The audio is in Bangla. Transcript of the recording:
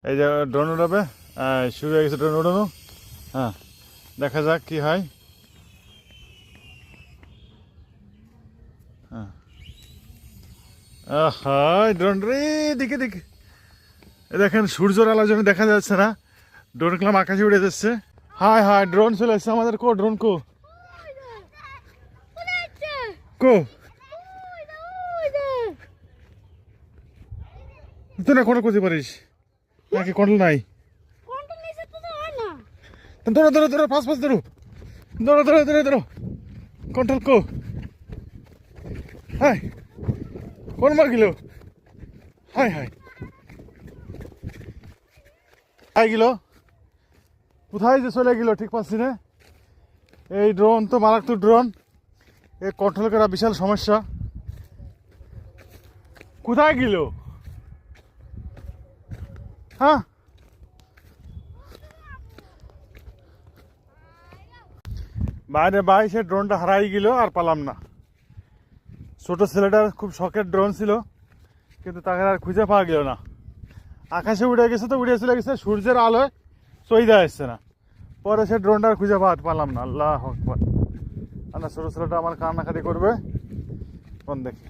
এই যে ড্রোন উড়াবে, শুরু হয়ে গেছে ড্রোন উড়ানো। হ্যাঁ, দেখা যাক কি হয়। হ্যাঁ, ড্রোন রে দিকে দিকে দেখেন, সূর্যের আলোর জন্য দেখা যাচ্ছে না, ড্রোন ক্লাম আকাশে উড়ে যাচ্ছে। হাই হাই, ড্রোন চলে এসছে আমাদের। কো ড্রোন, কো কো তুই না কন্ট্রোল করতে পারিস নাকি? কন্ট্রোল নাই। ধরো ধরো ধরো, ফাঁস ফাঁস ধরো, ধরো ধরো ধরো ধরো, কন্ট্রোল কো। হাই, কোন মার গেল? হাই হাই হাই গেল, কোথায় যে চলে গেল ঠিক পাচ্ছি না। এই ড্রোন তো মারাত্মক ড্রোন, এ কন্ট্রোল করা বিশাল সমস্যা। কোথায় গেল? হ্যাঁ, বাইরে বাই, সে ড্রোনটা হারাই গেল আর পালাম না। ছোট ছেলেটার খুব শখের ড্রোন ছিল, কিন্তু তাকে আর খুঁজে পাওয়া গেল না। আকাশে উড়ে গেছে তো উড়ে চলে গেছে, সূর্যের আলোয় চইদা আসছে না। পরে সে ড্রোনটা আর খুঁজে পালাম না। আল্লাহ আকবার। ছোট ছেলেটা আমার কান্নাকাটি করবে, কোন দেখি।